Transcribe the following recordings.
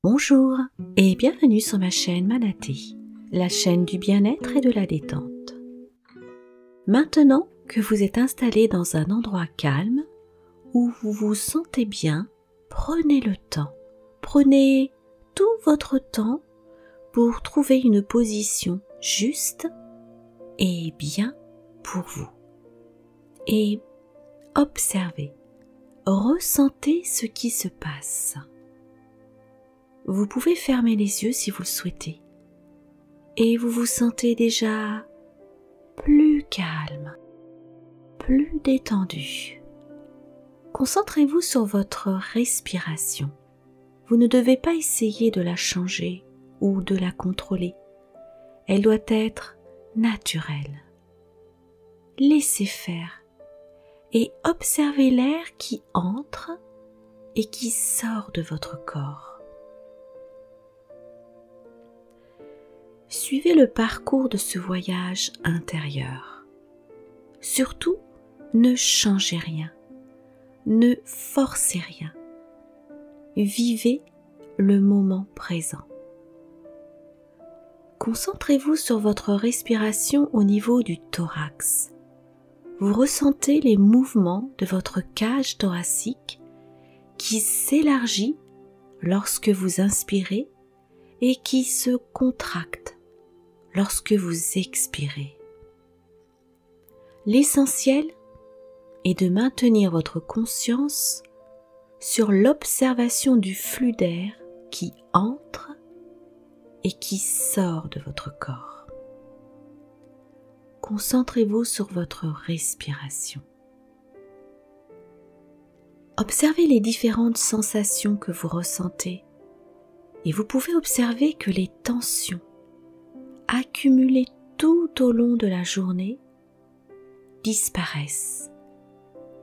Bonjour et bienvenue sur ma chaîne Manaté, la chaîne du bien-être et de la détente. Maintenant que vous êtes installé dans un endroit calme, où vous vous sentez bien, prenez le temps, prenez tout votre temps pour trouver une position juste et bien pour vous. Et observez, ressentez ce qui se passe. Vous pouvez fermer les yeux si vous le souhaitez et vous vous sentez déjà plus calme, plus détendu. Concentrez-vous sur votre respiration. Vous ne devez pas essayer de la changer ou de la contrôler. Elle doit être naturelle. Laissez faire et observez l'air qui entre et qui sort de votre corps. Suivez le parcours de ce voyage intérieur. Surtout, ne changez rien, ne forcez rien. Vivez le moment présent. Concentrez-vous sur votre respiration au niveau du thorax. Vous ressentez les mouvements de votre cage thoracique qui s'élargit lorsque vous inspirez et qui se contracte lorsque vous expirez. L'essentiel est de maintenir votre conscience sur l'observation du flux d'air qui entre et qui sort de votre corps. Concentrez-vous sur votre respiration. Observez les différentes sensations que vous ressentez et vous pouvez observer que les tensions accumulées tout au long de la journée disparaissent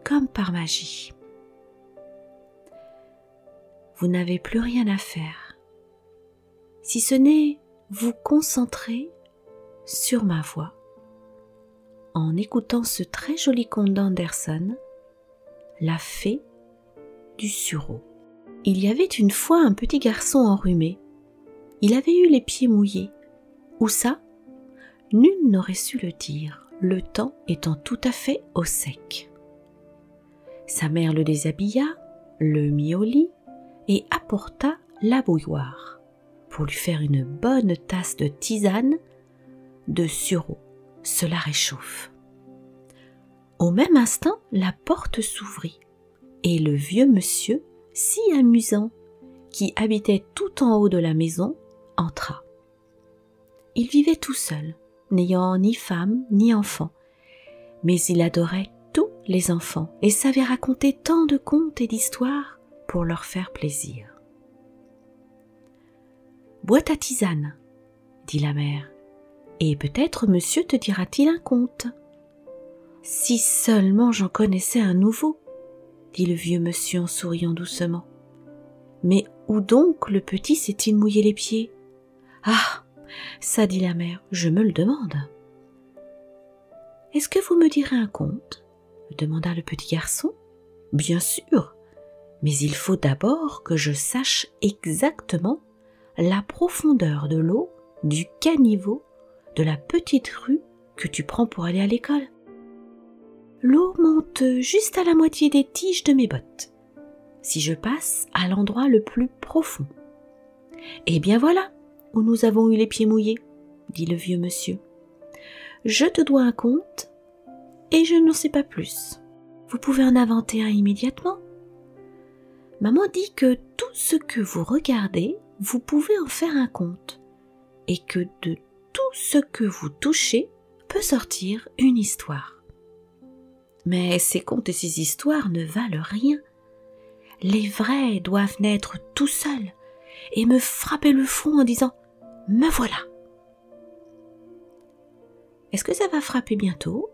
comme par magie. Vous n'avez plus rien à faire, si ce n'est vous concentrer sur ma voix en écoutant ce très joli conte d'Andersen, La fée du sureau. Il y avait une fois un petit garçon enrhumé. Il avait eu les pieds mouillés. Où ça? Nul n'aurait su le dire, le temps étant tout à fait au sec. Sa mère le déshabilla, le mit au lit et apporta la bouilloire pour lui faire une bonne tasse de tisane de sureau. Cela réchauffe. Au même instant, la porte s'ouvrit et le vieux monsieur, si amusant, qui habitait tout en haut de la maison, entra. Il vivait tout seul, n'ayant ni femme ni enfant, mais il adorait tous les enfants et savait raconter tant de contes et d'histoires pour leur faire plaisir. « Bois ta tisane, » dit la mère, « et peut-être monsieur te dira-t-il un conte. »« Si seulement j'en connaissais un nouveau, » dit le vieux monsieur en souriant doucement. « Mais où donc le petit s'est-il mouillé les pieds? »« Ah, ça, dit la mère, je me le demande. »« Est-ce que vous me direz un conte ?» demanda le petit garçon. « Bien sûr, mais il faut d'abord que je sache exactement la profondeur de l'eau du caniveau de la petite rue que tu prends pour aller à l'école. L'eau monte juste à la moitié des tiges de mes bottes, si je passe à l'endroit le plus profond. Eh bien voilà où nous avons eu les pieds mouillés, dit le vieux monsieur. Je te dois un conte et je n'en sais pas plus. Vous pouvez en inventer un immédiatement. Maman dit que tout ce que vous regardez, vous pouvez en faire un conte et que de tout ce que vous touchez peut sortir une histoire. Mais ces contes et ces histoires ne valent rien. Les vrais doivent naître tout seuls et me frapper le front en disant « Me voilà !» « Est-ce que ça va frapper bientôt ?»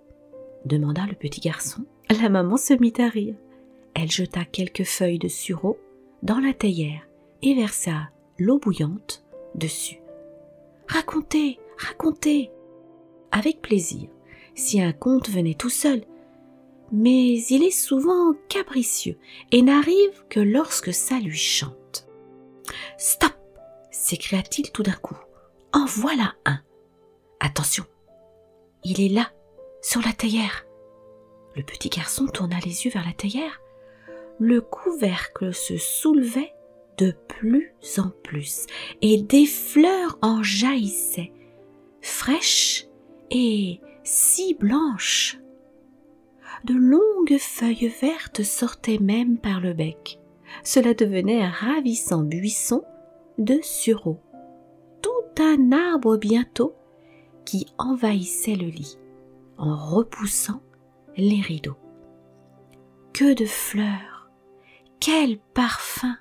demanda le petit garçon. La maman se mit à rire. Elle jeta quelques feuilles de sureau dans la théière et versa l'eau bouillante dessus. « Racontez, racontez !» Avec plaisir, si un conte venait tout seul, mais il est souvent capricieux et n'arrive que lorsque ça lui chante. « Stop ! s'écria-t-il tout d'un coup. En voilà un. Attention, il est là, sur la théière. Le petit garçon tourna les yeux vers la théière. Le couvercle se soulevait de plus en plus et des fleurs en jaillissaient, fraîches et si blanches. De longues feuilles vertes sortaient même par le bec. Cela devenait un ravissant buisson de sureau. Tout un arbre bientôt qui envahissait le lit en repoussant les rideaux. Que de fleurs! Quel parfum!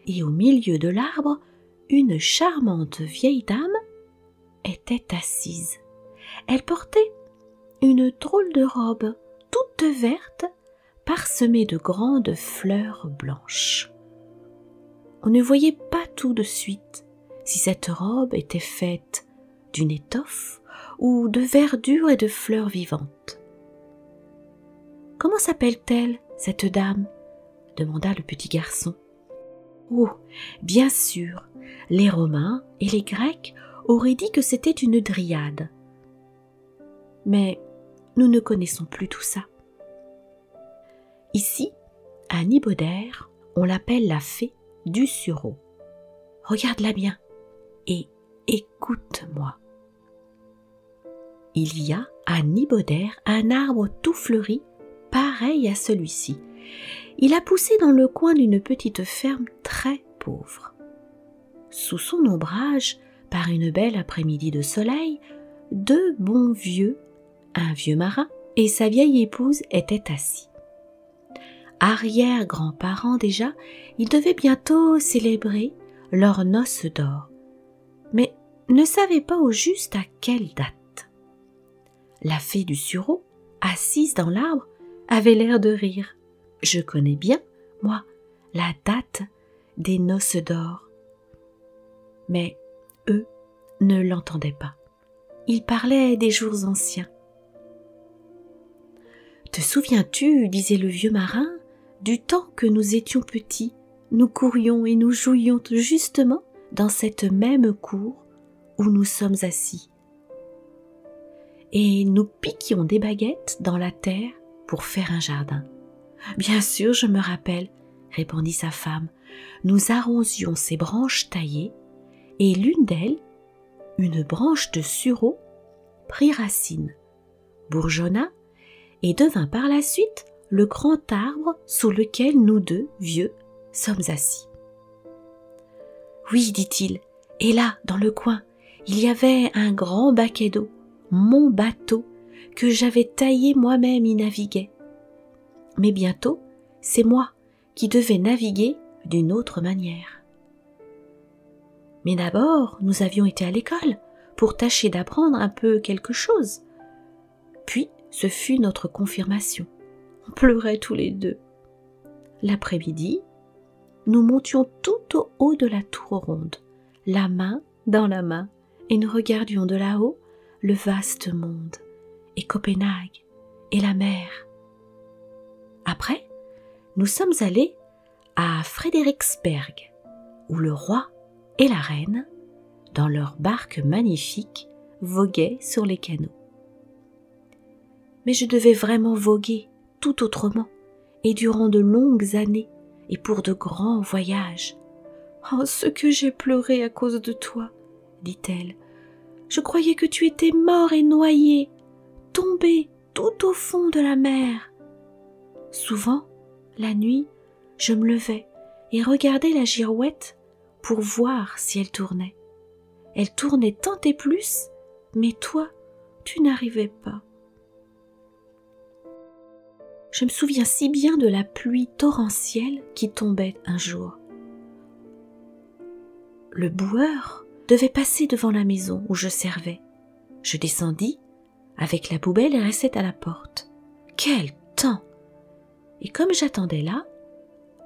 Et au milieu de l'arbre, une charmante vieille dame était assise. Elle portait une drôle de robe toute verte, parsemée de grandes fleurs blanches. On ne voyait pas tout de suite si cette robe était faite d'une étoffe ou de verdure et de fleurs vivantes. « Comment s'appelle-t-elle, cette dame ?» demanda le petit garçon. « Oh, bien sûr, les Romains et les Grecs auraient dit que c'était une dryade. Mais nous ne connaissons plus tout ça. Ici, à Nibodère, on l'appelle la fée du sureau. Regarde-la bien et écoute-moi. Il y a à Nibodère un arbre tout fleuri, pareil à celui-ci. Il a poussé dans le coin d'une petite ferme très pauvre. Sous son ombrage, par une belle après-midi de soleil, deux bons vieux, un vieux marin et sa vieille épouse étaient assis. Arrière-grands-parents déjà, ils devaient bientôt célébrer leurs noces d'or, mais ne savaient pas au juste à quelle date. La fée du sureau, assise dans l'arbre, avait l'air de rire. Je connais bien, moi, la date des noces d'or. Mais eux ne l'entendaient pas. Ils parlaient des jours anciens. « Te souviens-tu, disait le vieux marin, du temps que nous étions petits, nous courions et nous jouions justement dans cette même cour où nous sommes assis. Et nous piquions des baguettes dans la terre pour faire un jardin. Bien sûr, je me rappelle, répondit sa femme. Nous arrosions ces branches taillées et l'une d'elles, une branche de sureau, prit racine, bourgeonna et devint par la suite le grand arbre sous lequel nous deux, vieux, sommes assis. Oui, dit-il, et là, dans le coin, il y avait un grand baquet d'eau, mon bateau, que j'avais taillé moi-même y naviguait. Mais bientôt, c'est moi qui devais naviguer d'une autre manière. Mais d'abord, nous avions été à l'école pour tâcher d'apprendre un peu quelque chose. Puis, ce fut notre confirmation. On pleurait tous les deux. L'après-midi, nous montions tout au haut de la tour ronde, la main dans la main, et nous regardions de là-haut le vaste monde, et Copenhague, et la mer. Après, nous sommes allés à Frederiksberg, où le roi et la reine, dans leur barque magnifique, voguaient sur les canaux. Mais je devais vraiment voguer tout autrement, et durant de longues années, et pour de grands voyages. « Oh, ce que j'ai pleuré à cause de toi !» dit-elle. « Je croyais que tu étais mort et noyé, tombé tout au fond de la mer. » Souvent, la nuit, je me levais et regardais la girouette pour voir si elle tournait. Elle tournait tant et plus, mais toi, tu n'arrivais pas. Je me souviens si bien de la pluie torrentielle qui tombait un jour. Le boueur devait passer devant la maison où je servais. Je descendis avec la poubelle et restai à la porte. Quel temps! Et comme j'attendais là,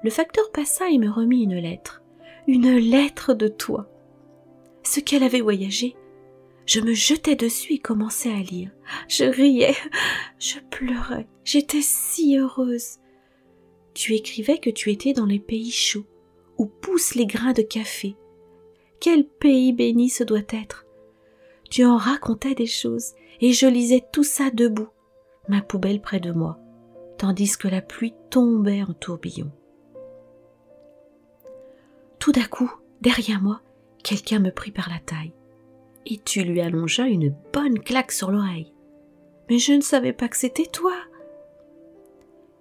le facteur passa et me remit une lettre. Une lettre de toi. Ce qu'elle avait voyagé, je me jetai dessus et commençai à lire. Je riais, je pleurais, j'étais si heureuse. Tu écrivais que tu étais dans les pays chauds, où poussent les grains de café, quel pays béni ce doit être! Tu en racontais des choses, et je lisais tout ça debout, ma poubelle près de moi, tandis que la pluie tombait en tourbillons. Tout d'un coup, derrière moi, quelqu'un me prit par la taille, et tu lui allongeas une bonne claque sur l'oreille. Mais je ne savais pas que c'était toi.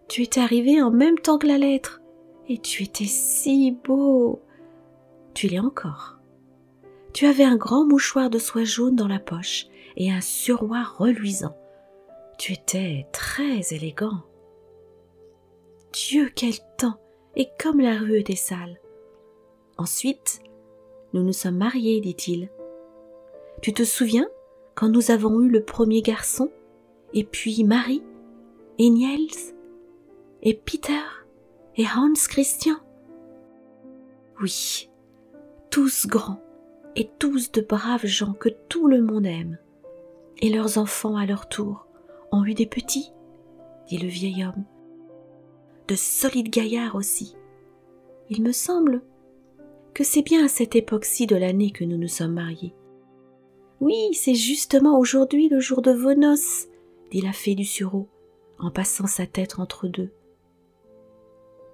Tu étais arrivé en même temps que la lettre, et tu étais si beau. Tu l'es encore. Tu avais un grand mouchoir de soie jaune dans la poche et un suroît reluisant. Tu étais très élégant. Dieu, quel temps! Et comme la rue était sale. Ensuite, nous nous sommes mariés, dit-il. Tu te souviens quand nous avons eu le premier garçon, et puis Marie, et Niels, et Peter, et Hans Christian? Oui, tous grands, et tous de braves gens que tout le monde aime. Et leurs enfants, à leur tour, ont eu des petits, dit le vieil homme. De solides gaillards aussi. Il me semble que c'est bien à cette époque-ci de l'année que nous nous sommes mariés. Oui, c'est justement aujourd'hui le jour de vos noces, dit la fée du sureau, en passant sa tête entre deux.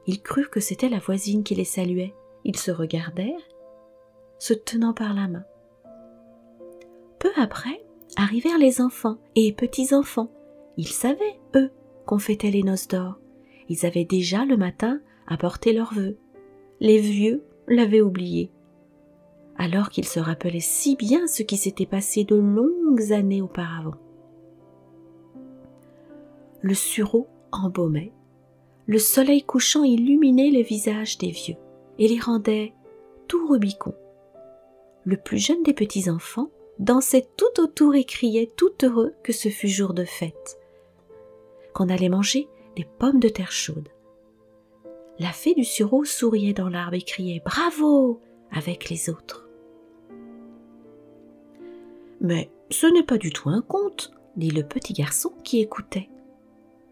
Ils crurent que c'était la voisine qui les saluait. Ils se regardèrent, se tenant par la main. Peu après, arrivèrent les enfants et petits-enfants. Ils savaient, eux, qu'on fêtait les noces d'or. Ils avaient déjà le matin apporté leurs vœux. Les vieux l'avaient oublié, alors qu'ils se rappelaient si bien ce qui s'était passé de longues années auparavant. Le sureau embaumait. Le soleil couchant illuminait les visages des vieux et les rendait tout rubicons. Le plus jeune des petits-enfants dansait tout autour et criait tout heureux que ce fût jour de fête, qu'on allait manger des pommes de terre chaudes. La fée du sureau souriait dans l'arbre et criait « Bravo !» avec les autres. « Mais ce n'est pas du tout un conte, » dit le petit garçon qui écoutait.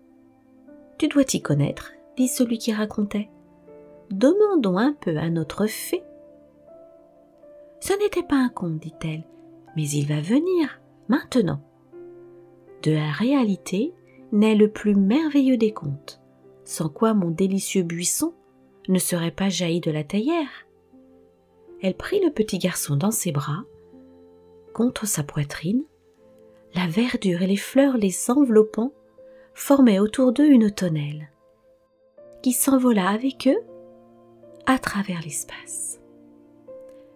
« Tu dois t'y connaître, » dit celui qui racontait. « Demandons un peu à notre fée. »« Ce n'était pas un conte, dit-elle, mais il va venir, maintenant. De la réalité naît le plus merveilleux des contes, sans quoi mon délicieux buisson ne serait pas jailli de la théière. » Elle prit le petit garçon dans ses bras, contre sa poitrine. La verdure et les fleurs les enveloppant formaient autour d'eux une tonnelle, qui s'envola avec eux à travers l'espace.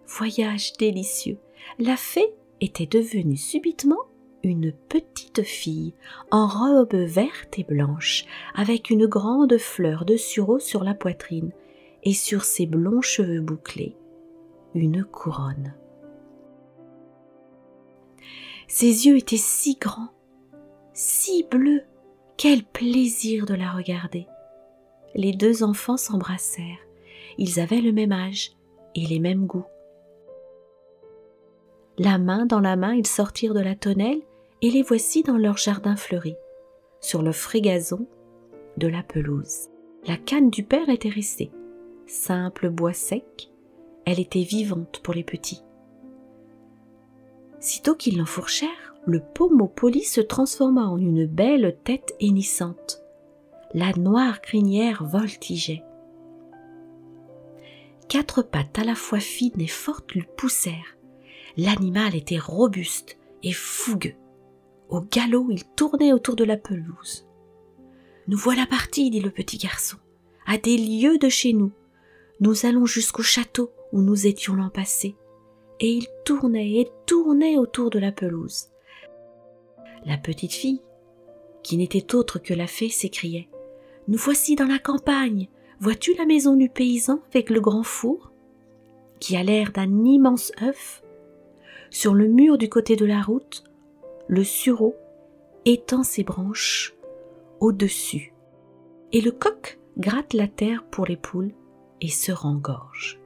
Voyage délicieux! La fée était devenue subitement une petite fille en robe verte et blanche, avec une grande fleur de sureau sur la poitrine et sur ses blonds cheveux bouclés, une couronne. Ses yeux étaient si grands, si bleus, quel plaisir de la regarder. Les deux enfants s'embrassèrent. Ils avaient le même âge et les mêmes goûts. La main dans la main, ils sortirent de la tonnelle et les voici dans leur jardin fleuri, sur le frais gazon de la pelouse. La canne du père était restée, simple bois sec, elle était vivante pour les petits. Sitôt qu'ils l'enfourchèrent, le pommeau poli se transforma en une belle tête hennissante. La noire crinière voltigeait. 4 pattes à la fois fines et fortes lui poussèrent. L'animal était robuste et fougueux. Au galop, il tournait autour de la pelouse. « Nous voilà partis, dit le petit garçon, à des lieues de chez nous. Nous allons jusqu'au château où nous étions l'an passé. » Et il tournait et tournait autour de la pelouse. La petite fille, qui n'était autre que la fée, s'écriait « Nous voici dans la campagne. Vois-tu la maison du paysan avec le grand four, qui a l'air d'un immense œuf? Sur le mur du côté de la route, le sureau étend ses branches au-dessus, et le coq gratte la terre pour les poules et se rengorge.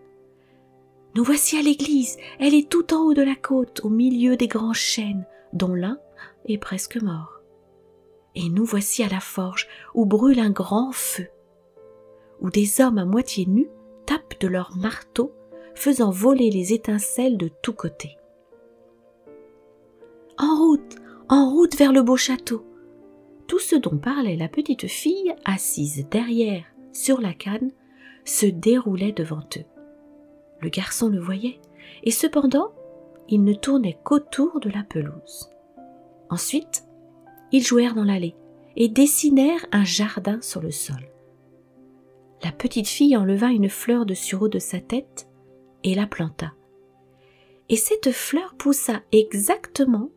Nous voici à l'église, elle est tout en haut de la côte, au milieu des grands chênes, dont l'un est presque mort. Et nous voici à la forge, où brûle un grand feu, où des hommes à moitié nus tapent de leurs marteaux faisant voler les étincelles de tous côtés. En route vers le beau château !» Tout ce dont parlait la petite fille, assise derrière sur la canne, se déroulait devant eux. Le garçon le voyait, et cependant, il ne tournait qu'autour de la pelouse. Ensuite, ils jouèrent dans l'allée et dessinèrent un jardin sur le sol. La petite fille enleva une fleur de sureau de sa tête et la planta. Et cette fleur poussa exactement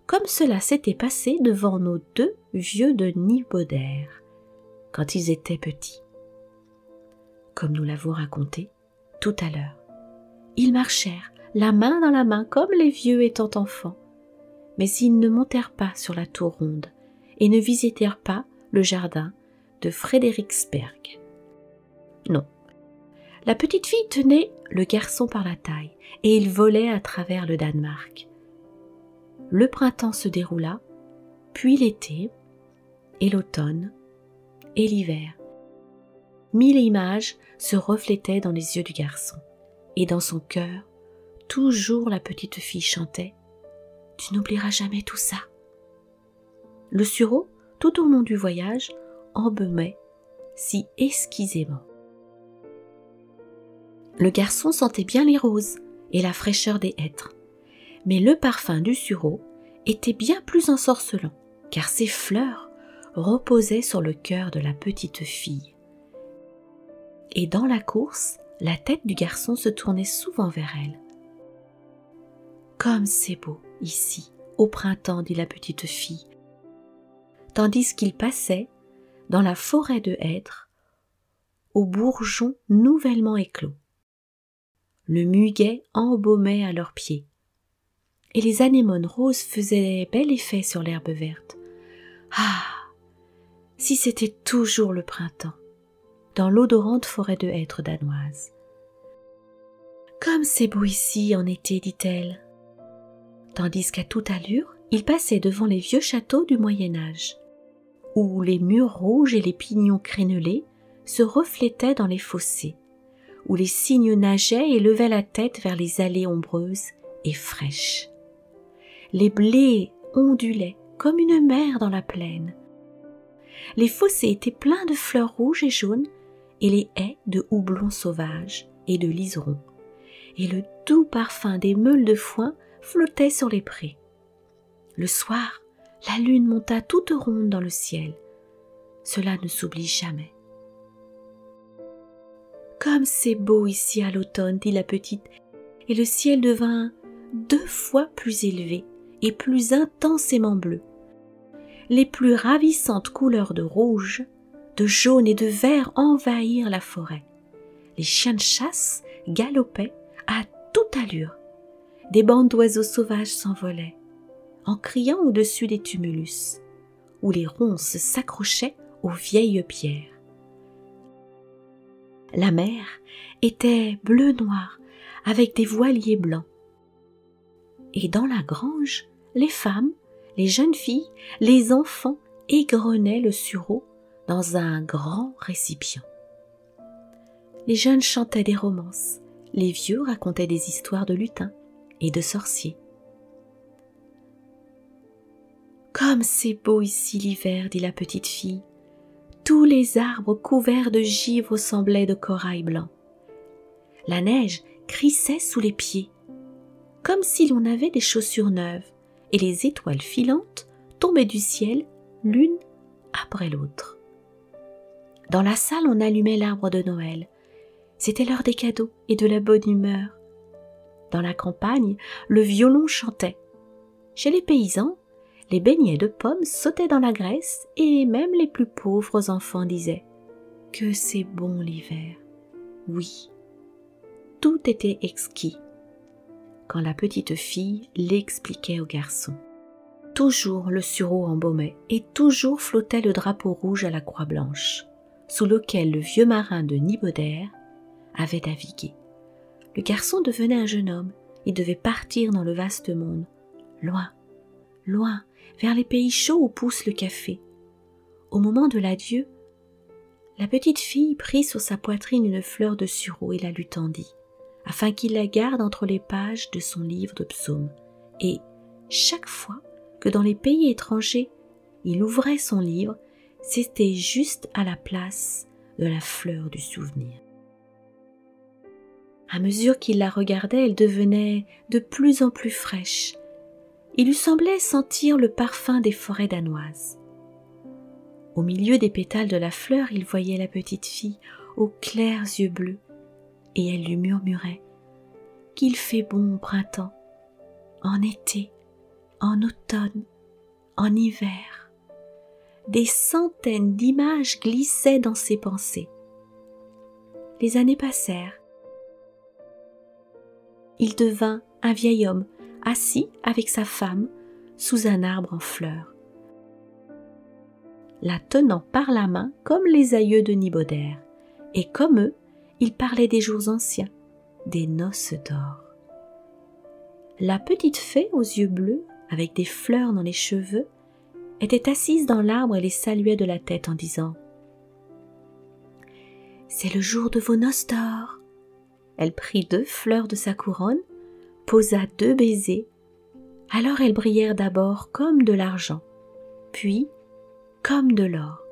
comme cela s'était passé devant nos 2 vieux de Niboder quand ils étaient petits. Comme nous l'avons raconté tout à l'heure, ils marchèrent la main dans la main comme les vieux étant enfants, mais ils ne montèrent pas sur la tour ronde et ne visitèrent pas le jardin de Frederiksberg. Non, la petite fille tenait le garçon par la taille et ils volaient à travers le Danemark. Le printemps se déroula, puis l'été, et l'automne, et l'hiver. 1000 images se reflétaient dans les yeux du garçon, et dans son cœur, toujours la petite fille chantait « Tu n'oublieras jamais tout ça ». Le sureau, tout au long du voyage, embaumait si exquisément. Le garçon sentait bien les roses et la fraîcheur des hêtres, mais le parfum du sureau était bien plus ensorcelant, car ses fleurs reposaient sur le cœur de la petite fille. Et dans la course, la tête du garçon se tournait souvent vers elle. « Comme c'est beau, ici, au printemps, dit la petite fille, tandis qu'il passait, dans la forêt de hêtres, aux bourgeons nouvellement éclos. Le muguet embaumait à leurs pieds, et les anémones roses faisaient bel effet sur l'herbe verte. Ah, si c'était toujours le printemps, dans l'odorante forêt de hêtres danoise. Comme c'est beau ici en été, dit-elle, tandis qu'à toute allure, il passait devant les vieux châteaux du Moyen-Âge, où les murs rouges et les pignons crénelés se reflétaient dans les fossés, où les cygnes nageaient et levaient la tête vers les allées ombreuses et fraîches. Les blés ondulaient comme une mer dans la plaine. Les fossés étaient pleins de fleurs rouges et jaunes et les haies de houblon sauvage et de liserons, et le doux parfum des meules de foin flottait sur les prés. Le soir, la lune monta toute ronde dans le ciel. Cela ne s'oublie jamais. « Comme c'est beau ici à l'automne, dit la petite, et le ciel devint 2 fois plus élevé et plus intensément bleu. Les plus ravissantes couleurs de rouge, de jaune et de vert envahirent la forêt. Les chiens de chasse galopaient à toute allure. Des bandes d'oiseaux sauvages s'envolaient, en criant au-dessus des tumulus, où les ronces s'accrochaient aux vieilles pierres. La mer était bleu-noir avec des voiliers blancs. Et dans la grange, les femmes, les jeunes filles, les enfants égrenaient le sureau dans un grand récipient. Les jeunes chantaient des romances, les vieux racontaient des histoires de lutins et de sorciers. « Comme c'est beau ici l'hiver, dit la petite fille. Tous les arbres couverts de givre semblaient de corail blanc. La neige crissait sous les pieds, comme si l'on avait des chaussures neuves, et les étoiles filantes tombaient du ciel l'une après l'autre. Dans la salle, on allumait l'arbre de Noël. C'était l'heure des cadeaux et de la bonne humeur. Dans la campagne, le violon chantait. Chez les paysans, les beignets de pommes sautaient dans la graisse et même les plus pauvres enfants disaient « Que c'est bon l'hiver !» Oui, tout était exquis quand la petite fille l'expliquait au garçon. Toujours le sureau embaumait et toujours flottait le drapeau rouge à la croix blanche, sous lequel le vieux marin de Niboder avait navigué. Le garçon devenait un jeune homme, il devait partir dans le vaste monde, loin, loin, vers les pays chauds où pousse le café. Au moment de l'adieu, la petite fille prit sur sa poitrine une fleur de sureau et la lui tendit, afin qu'il la garde entre les pages de son livre de psaumes. Et chaque fois que dans les pays étrangers, il ouvrait son livre, c'était juste à la place de la fleur du souvenir. À mesure qu'il la regardait, elle devenait de plus en plus fraîche. Il lui semblait sentir le parfum des forêts danoises. Au milieu des pétales de la fleur, il voyait la petite fille aux clairs yeux bleus, et elle lui murmurait qu'il fait bon au printemps, en été, en automne, en hiver. Des centaines d'images glissaient dans ses pensées. Les années passèrent. Il devint un vieil homme, assis avec sa femme sous un arbre en fleurs, la tenant par la main comme les aïeux de Nibaudère, et comme eux, il parlait des jours anciens, des noces d'or. La petite fée aux yeux bleus, avec des fleurs dans les cheveux, était assise dans l'arbre et les saluait de la tête en disant « C'est le jour de vos noces d'or !» Elle prit 2 fleurs de sa couronne, posa 2 baisers, alors elles brillèrent d'abord comme de l'argent, puis comme de l'or.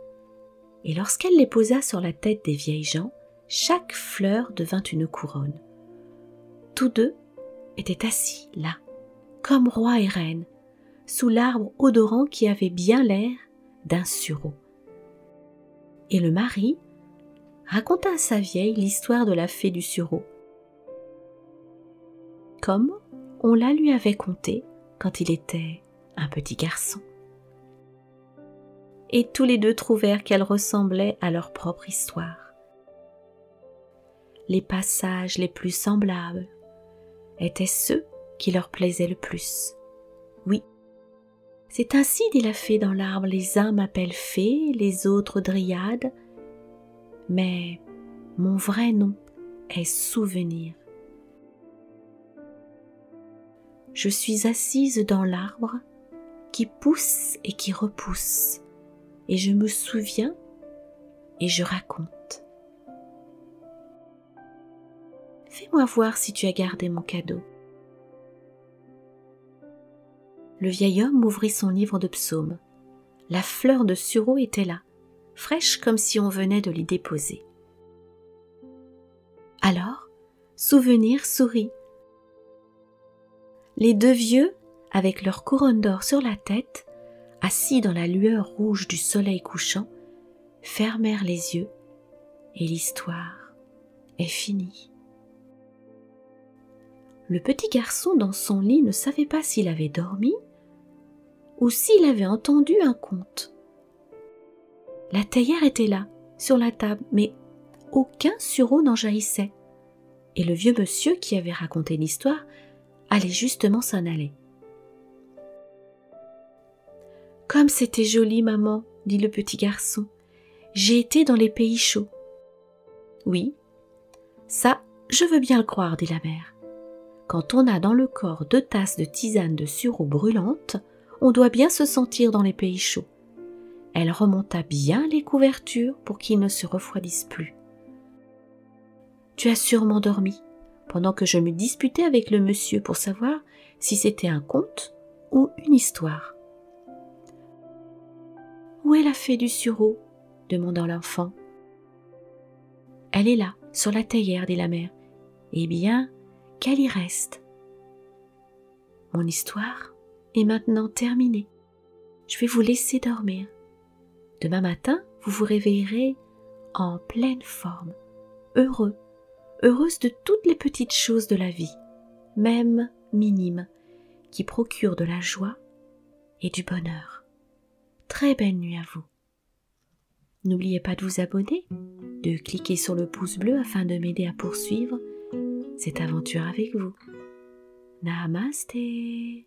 Et lorsqu'elle les posa sur la tête des vieilles gens, chaque fleur devint une couronne. Tous 2 étaient assis là, comme roi et reine, sous l'arbre odorant qui avait bien l'air d'un sureau. Et le mari raconta à sa vieille l'histoire de la fée du sureau, comme on la lui avait contée quand il était un petit garçon. Et tous les 2 trouvèrent qu'elle ressemblait à leur propre histoire. Les passages les plus semblables étaient ceux qui leur plaisaient le plus. Oui, c'est ainsi, dit la fée dans l'arbre, les uns m'appellent fée, les autres dryade, mais mon vrai nom est souvenir. Je suis assise dans l'arbre qui pousse et qui repousse, et je me souviens et je raconte. Fais-moi voir si tu as gardé mon cadeau. Le vieil homme ouvrit son livre de psaumes. La fleur de sureau était là, fraîche comme si on venait de l'y déposer. Alors, Souvenir sourit. Les 2 vieux, avec leur couronne d'or sur la tête, assis dans la lueur rouge du soleil couchant, fermèrent les yeux et l'histoire est finie. Le petit garçon dans son lit ne savait pas s'il avait dormi ou s'il avait entendu un conte. La théière était là, sur la table, mais aucun sureau n'en jaillissait, et le vieux monsieur qui avait raconté l'histoire allait justement s'en aller. « Comme c'était joli, maman, » dit le petit garçon. « J'ai été dans les pays chauds. »« Oui, ça, je veux bien le croire, » dit la mère. « Quand on a dans le corps 2 tasses de tisane de sureau brûlante, on doit bien se sentir dans les pays chauds. » Elle remonta bien les couvertures pour qu'ils ne se refroidissent plus. « Tu as sûrement dormi, pendant que je me disputais avec le monsieur pour savoir si c'était un conte ou une histoire. » « Où est la fée du sureau ?» demanda l'enfant. « Elle est là, sur la théière, dit la mère. Eh bien, qu'elle y reste. Mon histoire est maintenant terminée. Je vais vous laisser dormir. Demain matin, vous vous réveillerez en pleine forme, heureuse de toutes les petites choses de la vie, même minimes, qui procurent de la joie et du bonheur. Très belle nuit à vous. N'oubliez pas de vous abonner, de cliquer sur le pouce bleu afin de m'aider à poursuivre cette aventure avec vous. Namasté.